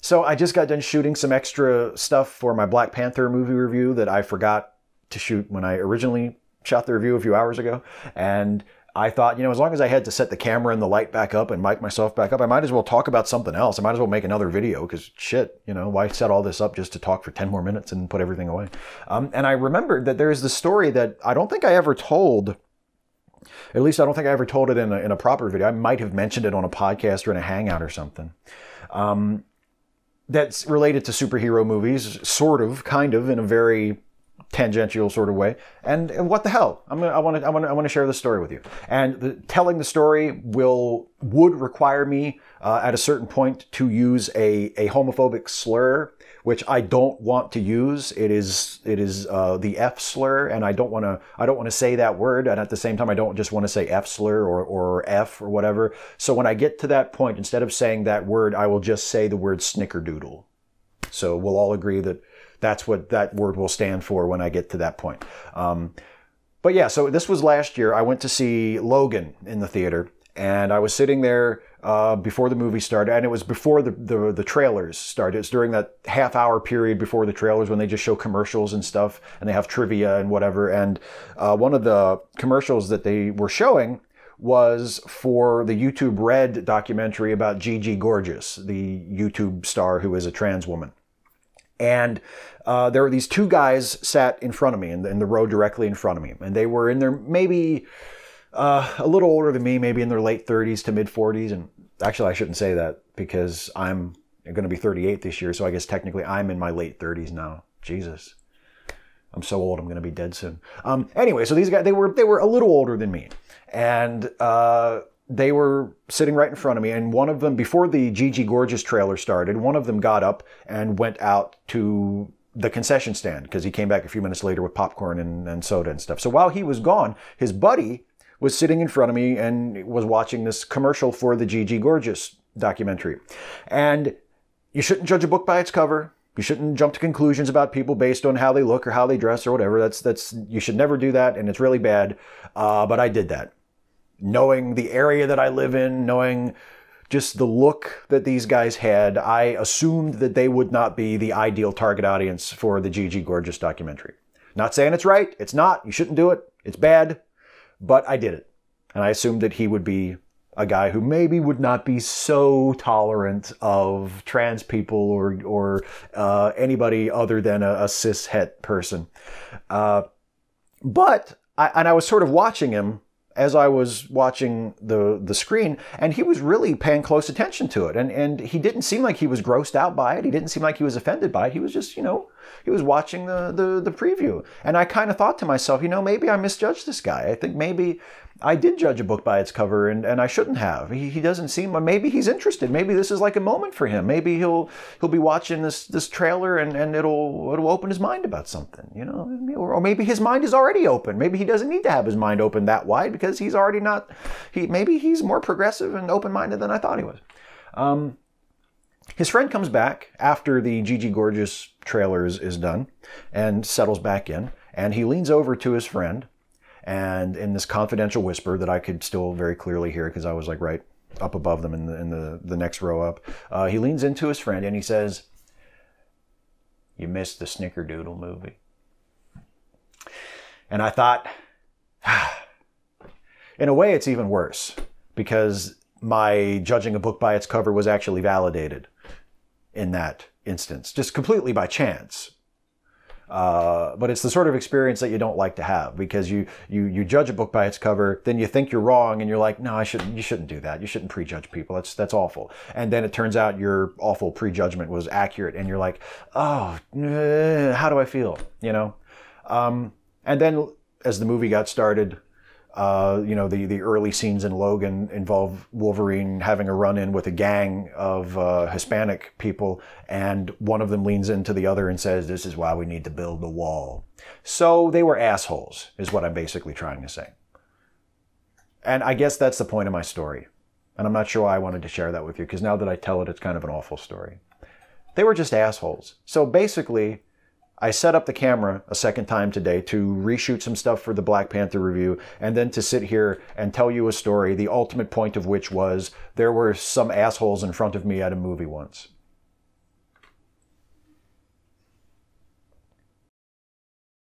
So I just got done shooting some extra stuff for my Black Panther movie review that I forgot to shoot when I originally shot the review a few hours ago. And I thought, as long as I had to set the camera and the light back up and mic myself back up, I might as well talk about something else. I might as well make another video because shit, why set all this up just to talk for 10 more minutes and put everything away? And I remembered that there's the story that I don't think I ever told. At least I don't think I ever told it in a proper video. I might have mentioned it on a podcast or in a hangout or something. That's related to superhero movies, sort of, kind of, in a very tangential sort of way. And what the hell? I want to share this story with you. And telling the story would require me at a certain point to use a homophobic slur, which I don't want to use. It is the F slur, and I don't want to say that word. And at the same time, I don't just want to say F slur or F or whatever. So when I get to that point, instead of saying that word, I will just say the word snickerdoodle. So we'll all agree that that's what that word will stand for when I get to that point. But yeah, so this was last year. I went to see Logan in the theater, and I was sitting there before the movie started, and it was before the trailers started. It's during that half-hour period before the trailers when they just show commercials and stuff, and they have trivia and whatever. And one of the commercials that they were showing was for the YouTube Red documentary about Gigi Gorgeous, the YouTube star who is a trans woman. And there were these two guys sat in front of me, in the row directly in front of me. And they were in their maybe a little older than me, maybe in their late 30s to mid 40s. And actually, I shouldn't say that because I'm going to be 38 this year. So I guess technically I'm in my late 30s now. Jesus. I'm so old, I'm going to be dead soon. Anyway, so these guys, they were a little older than me. And they were sitting right in front of me, and one of them, before the Gigi Gorgeous trailer started, one of them got up and went out to the concession stand because he came back a few minutes later with popcorn and soda and stuff. So while he was gone, his buddy was sitting in front of me and was watching this commercial for the Gigi Gorgeous documentary. And you shouldn't judge a book by its cover. You shouldn't jump to conclusions about people based on how they look or how they dress or whatever. You should never do that, and it's really bad. But I did that. Knowing the area that I live in, knowing just the look that these guys had, I assumed that they would not be the ideal target audience for the Gigi Gorgeous documentary. Not saying it's right. It's not. You shouldn't do it. It's bad. But I did it. And I assumed that he would be a guy who maybe would not be so tolerant of trans people or anybody other than a cis-het person. But I was sort of watching him as I was watching the screen, and he was really paying close attention to it. And he didn't seem like he was grossed out by it. He didn't seem like he was offended by it. He was just, he was watching the preview. And I kind of thought to myself, maybe I misjudged this guy. I think maybe I did judge a book by its cover, and I shouldn't have. He doesn't seem, maybe he's interested. Maybe this is like a moment for him. Maybe he'll be watching this trailer and it'll open his mind about something, or maybe his mind is already open. Maybe he doesn't need to have his mind open that wide because he's already not, maybe he's more progressive and open-minded than I thought he was. His friend comes back after the Gigi Gorgeous trailer is done and settles back in, and he leans over to his friend, and in this confidential whisper that I could still very clearly hear because I was like right up above them in the next row up, he leans into his friend and he says, "You missed the Snickerdoodle movie." And I thought, in a way it's even worse because my judging a book by its cover was actually validated in that instance, just completely by chance. But it's the sort of experience that you don't like to have because you judge a book by its cover, then you think you're wrong and you're like, no, you shouldn't do that. You shouldn't prejudge people. That's awful. And then it turns out your awful prejudgment was accurate and you're like, oh, how do I feel? And then as the movie got started, the early scenes in Logan involve Wolverine having a run-in with a gang of Hispanic people, and one of them leans into the other and says, "This is why we need to build the wall." So they were assholes, is what I'm basically trying to say. And I guess that's the point of my story. And I'm not sure why I wanted to share that with you, because now that I tell it, it's kind of an awful story. They were just assholes. So basically, I set up the camera a second time today to reshoot some stuff for the Black Panther review and then to sit here and tell you a story, the ultimate point of which was there were some assholes in front of me at a movie once.